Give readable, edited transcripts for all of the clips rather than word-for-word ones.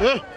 PDP.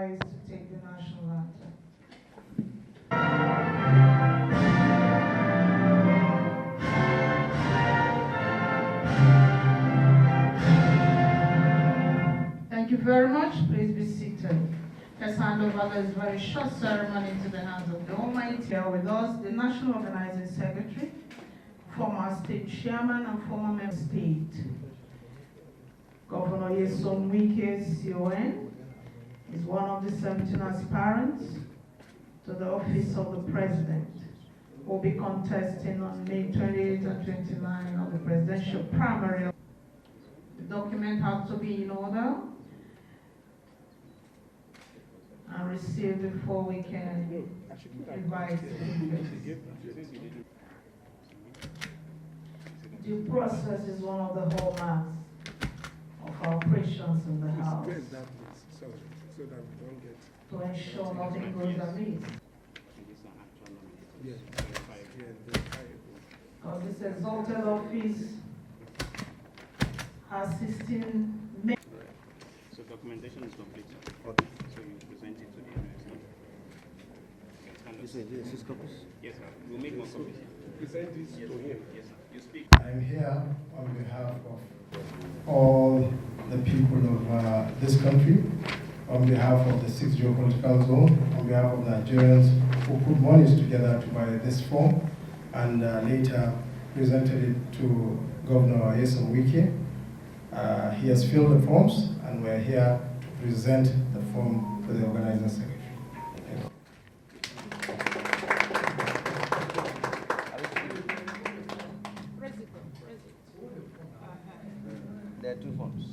To take the national anthem. Thank you very much. Please be seated. Let's hand over this very short ceremony to the hands of the Almighty. Here with us, the National Organizing Secretary, former State Chairman and former Member State, Governor Nyesom Wike, CON, is one of the 17 aspirants to the office of the President, who will be contesting on May 28 and 29 of the presidential primary. The document has to be in order and received before we can invite speakers. Due process is one of the hallmarks of our operations in the House, so that we don't get to ensure nothing goes amiss. Because this exalted office has 16 men. So documentation is complete. Okay. So you present it to the Is this copies? Yes, sir. We'll make more copies. Present this to him. Yes, sir. You speak. I'm here on behalf of all the people of this country, on behalf of the 6th geopolitical zone, on behalf of Nigerians who put monies together to buy this form and later presented it to Governor Nyesom Wike. He has filled the forms and we're here to present the form to the Organizing Secretary. There are two forms.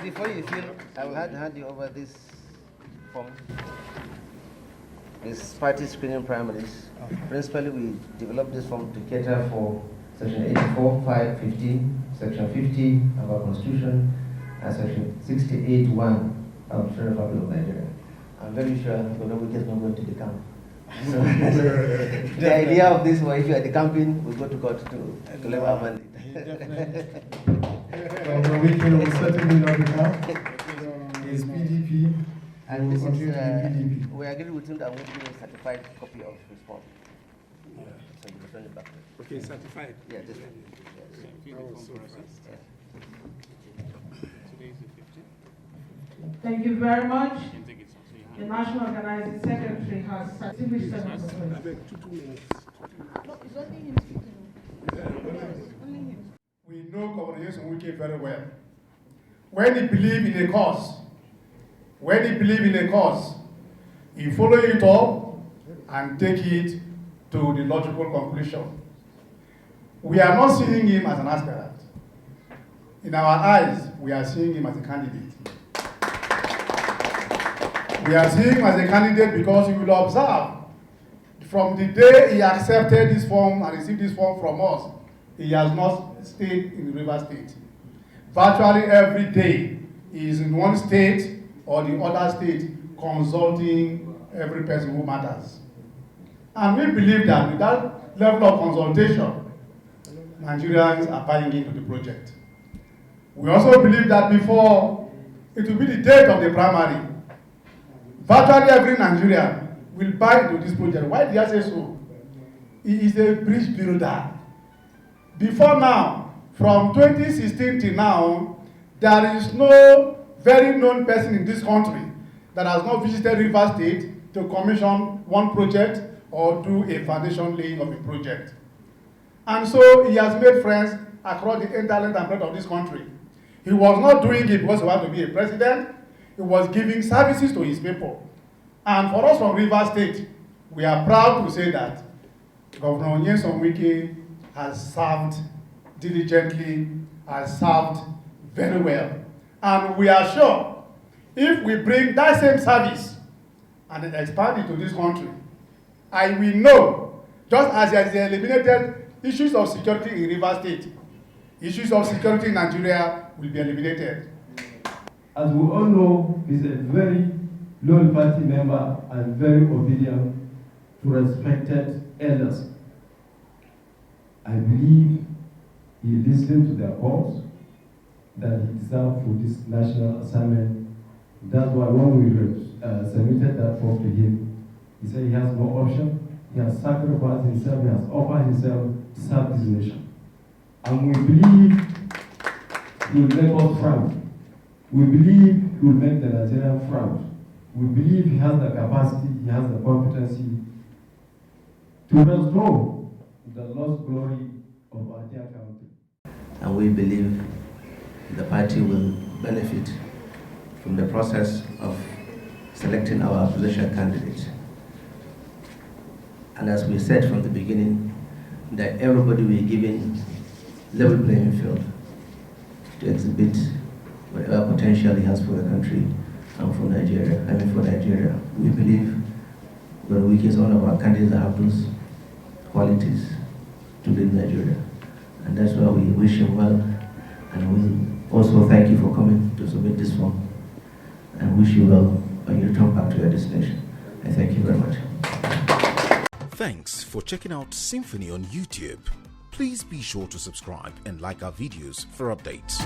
Before you fill, I will hand you over this form. It's party screening primaries. Principally, we developed this form to cater for Section 84, 5, 15, Section 50 of our Constitution, and Section 68(1) of the Federal Republic of Nigeria. I'm very sure Governor Wike is not going to the camp. So the idea of this was if you are decamping, we go to court to collect our mandate. Governor Wike will certainly not become. He is PDP. And this continue to be PDP. we agreed with him that we will give a certified copy of his form. Yeah. So you return it back. Okay, certified. Yeah, this one. Fill the form for us. Yes. Today is the 15th. Thank you very much. You can take it, sir. So you The have National Organizing Secretary has distinguished I service. beg 2 minutes. It's only him speaking. Only him. We know Governor Nyesom Wike very well. When he believes in a cause, he follow it up and take it to the logical conclusion. We are not seeing him as an aspirant. In our eyes, we are seeing him as a candidate. We are seeing him as a candidate because you will observe from the day he accepted this form and received this form from us, he has not stayed in the River State. Virtually every day, he is in one state or the other state consulting every person who matters. And we believe that with that level of consultation, Nigerians are buying into the project. We also believe that before it will be the date of the primary, virtually every Nigerian will buy into this project. Why did I say so? He is a bridge builder. Before now, from 2016 till now, there is no very known person in this country that has not visited River State to commission one project or do a foundation laying of a project. And so he has made friends across the entire length and breadth of this country. He was not doing it because he wanted to be a president. He was giving services to his people. And for us from Rivers State, we are proud to say that Governor Nyesom Wike has served diligently, has served very well. And we are sure if we bring that same service and expand it to this country, I will know, just as he has eliminated issues of security in Rivers State, issues of security in Nigeria will be eliminated. As we all know, he's a very loyal party member and very obedient to respected elders. I believe he listened to their calls that he deserved for this national assignment. That's why when we submitted that form to him, he said he has no option. He has sacrificed himself, he has offered himself to serve this nation. And we believe he will make us proud. We believe he will make the Nigerian proud. We believe he has the capacity, he has the competency to restore the lost glory of our dear country. And we believe the party will benefit from the process of selecting our opposition candidate. And as we said from the beginning, that everybody will be given level playing field to exhibit whatever potential he has for the country and for Nigeria. For Nigeria, we believe that Wike is one of our candidates that have those qualities to lead Nigeria. And that's why we wish him well, and we also thank you for coming to submit this form, and wish you well when you return back to your destination. I thank you very much. Thanks for checking out SYMFONI on YouTube. Please be sure to subscribe and like our videos for updates.